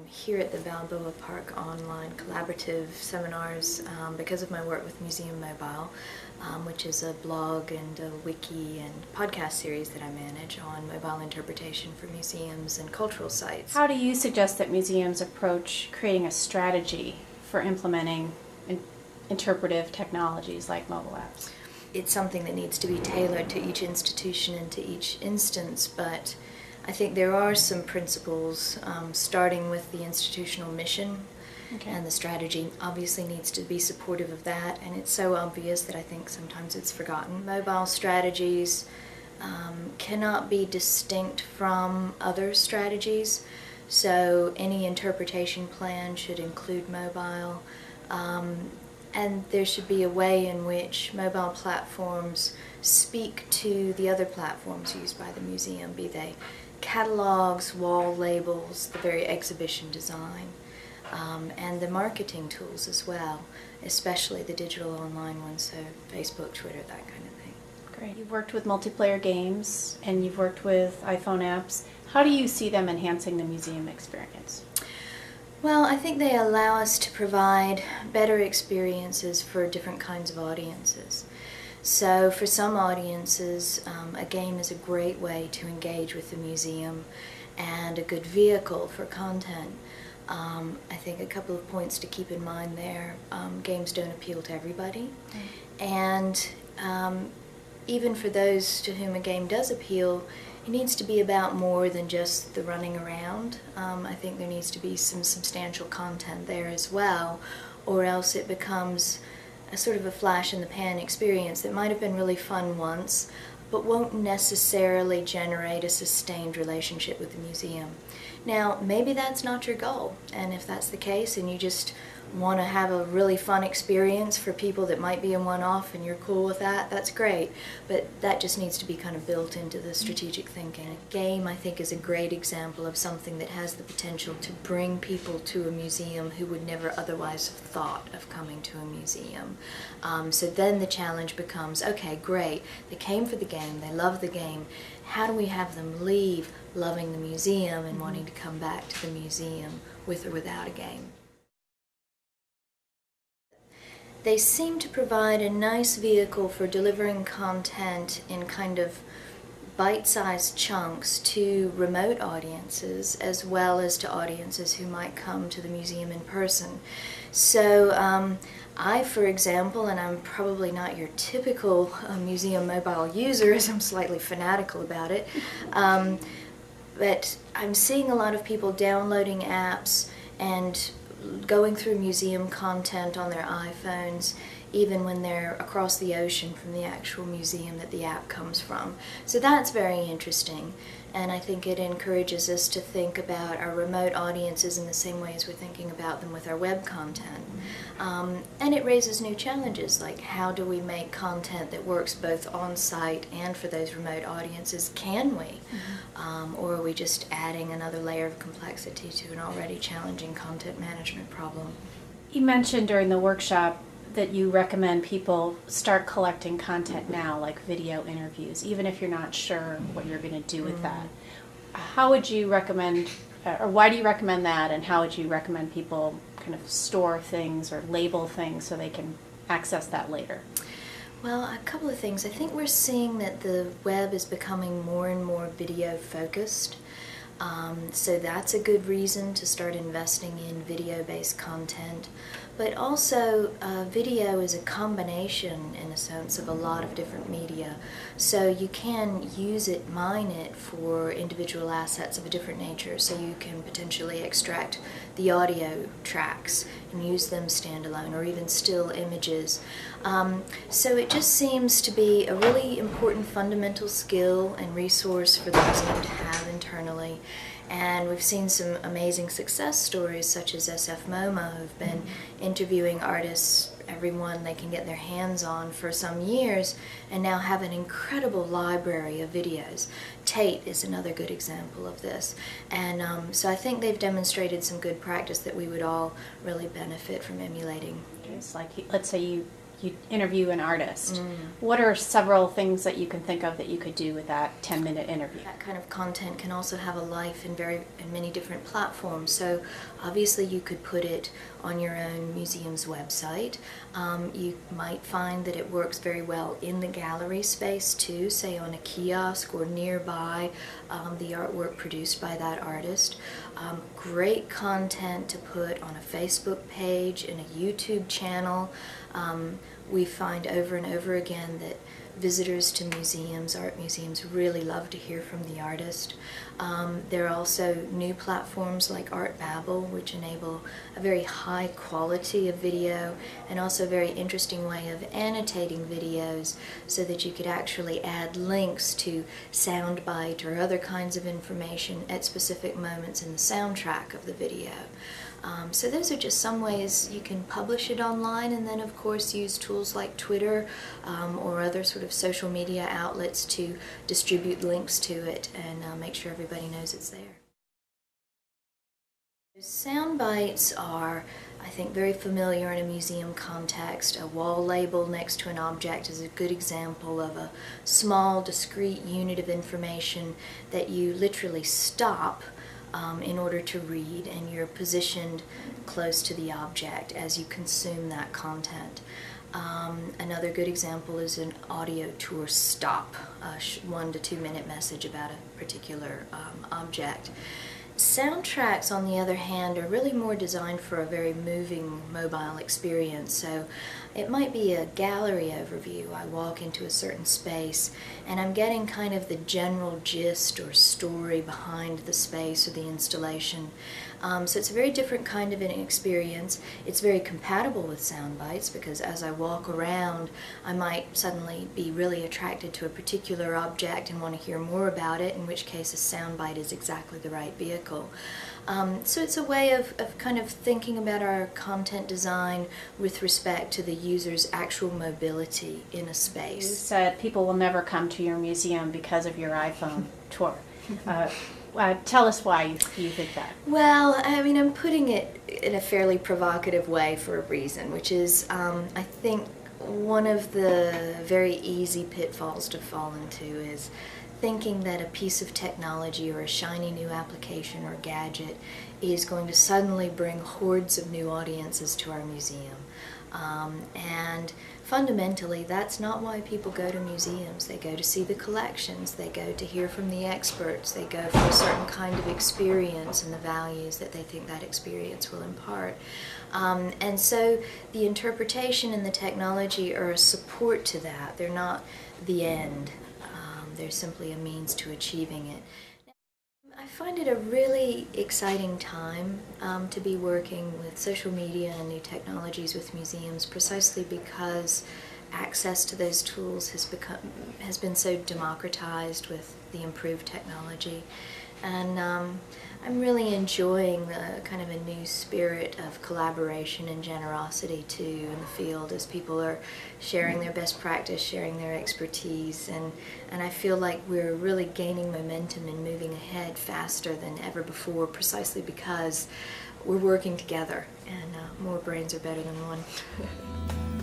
here at the Balboa Park online collaborative seminars because of my work with Museum Mobile, which is a blog and a wiki and podcast series that I manage on mobile interpretation for museums and cultural sites. How do you suggest that museums approach creating a strategy for implementing interpretive technologies like mobile apps? It's something that needs to be tailored to each institution and to each instance, but I think there are some principles, starting with the institutional mission, and the strategy obviously needs to be supportive of that, and it's so obvious that I think sometimes it's forgotten. Mobile strategies cannot be distinct from other strategies, so any interpretation plan should include mobile, and there should be a way in which mobile platforms speak to the other platforms used by the museum, be they catalogs, wall labels, the very exhibition design, and the marketing tools as well, especially the digital online ones, so Facebook, Twitter, that kind of thing. Great. You've worked with multiplayer games and you've worked with iPhone apps. How do you see them enhancing the museum experience? Well, I think they allow us to provide better experiences for different kinds of audiences. So for some audiences, a game is a great way to engage with the museum and a good vehicle for content. I think a couple of points to keep in mind there. Games don't appeal to everybody. And even for those to whom a game does appeal, it needs to be about more than just the running around. I think there needs to be some substantial content there as well, or else it becomes a sort of a flash-in-the-pan experience that might have been really fun once, but won't necessarily generate a sustained relationship with the museum. Now, maybe that's not your goal, and if that's the case and you just want to have a really fun experience for people that might be a one-off and you're cool with that, that's great, but that just needs to be kind of built into the strategic thinking. A game, I think, is a great example of something that has the potential to bring people to a museum who would never otherwise have thought of coming to a museum. So then the challenge becomes, okay, great, they came for the game, they love the game, how do we have them leave loving the museum and wanting to come back to the museum with or without a game? They seem to provide a nice vehicle for delivering content in kind of bite-sized chunks to remote audiences as well as to audiences who might come to the museum in person. So I, for example, and I'm probably not your typical museum mobile user as I'm slightly fanatical about it, but I'm seeing a lot of people downloading apps and going through museum content on their iPhones even when they're across the ocean from the actual museum that the app comes from. So that's very interesting, and I think it encourages us to think about our remote audiences in the same way as we're thinking about them with our web content. And it raises new challenges, like how do we make content that works both on-site and for those remote audiences? Can we? Or are we just adding another layer of complexity to an already challenging content management problem? You mentioned during the workshop that you recommend people start collecting content now, like video interviews, even if you're not sure what you're going to do with that. How would you recommend, or why do you recommend that, and how would you recommend people kind of store things or label things so they can access that later? Well, a couple of things. I think we're seeing that the web is becoming more and more video focused. So that's a good reason to start investing in video-based content. But also, video is a combination, in a sense, of a lot of different media. So you can use it, mine it, for individual assets of a different nature. So you can potentially extract the audio tracks and use them standalone, or even still images. So it just seems to be a really important fundamental skill and resource for the museum to have internally. And we've seen some amazing success stories, such as SF MoMA, who've been interviewing artists, everyone they can get their hands on, for some years, and now have an incredible library of videos. Tate is another good example of this. And so I think they've demonstrated some good practice that we would all really benefit from emulating. It's like, let's say you you interview an artist. What are several things that you can think of that you could do with that 10-minute interview? That kind of content can also have a life in many different platforms. So obviously you could put it on your own museum's website. You might find that it works very well in the gallery space too, say on a kiosk or nearby the artwork produced by that artist. Great content to put on a Facebook page and a YouTube channel. We find over and over again that visitors to museums, art museums, really love to hear from the artist. There are also new platforms like Art Babel, which enable a very high quality of video and also a very interesting way of annotating videos so that you could actually add links to soundbite or other kinds of information at specific moments in the soundtrack of the video. So those are just some ways you can publish it online, and then of course use tools like Twitter or other sort of social media outlets to distribute links to it and make sure everybody knows it's there. Sound bites are, I think, very familiar in a museum context. A wall label next to an object is a good example of a small, discrete unit of information that you literally stop in order to read, and you're positioned close to the object as you consume that content. Another good example is an audio tour stop, a 1 to 2 minute message about a particular object. Soundtracks, on the other hand, are really more designed for a very moving, mobile experience. So it might be a gallery overview. I walk into a certain space and I'm getting kind of the general gist or story behind the space or the installation. So it's a very different kind of an experience. It's very compatible with sound bites because as I walk around, I might suddenly be really attracted to a particular object and want to hear more about it, in which case a sound bite is exactly the right vehicle. So it's a way of kind of thinking about our content design with respect to the user's actual mobility in a space. You said people will never come to your museum because of your iPhone tour. Tell us why you think that. Well, I mean, I'm putting it in a fairly provocative way for a reason, which is I think one of the very easy pitfalls to fall into is thinking that a piece of technology or a shiny new application or gadget is going to suddenly bring hordes of new audiences to our museum. And fundamentally, that's not why people go to museums. They go to see the collections, they go to hear from the experts, they go for a certain kind of experience and the values that they think that experience will impart. And so the interpretation and the technology are a support to that. They're not the end. They're simply a means to achieving it. I find it a really exciting time to be working with social media and new technologies with museums, precisely because access to those tools has been so democratized with the improved technology. And I'm really enjoying the kind of a new spirit of collaboration and generosity too in the field as people are sharing their best practice, sharing their expertise, and I feel like we're really gaining momentum and moving ahead faster than ever before, precisely because we're working together and more brains are better than one.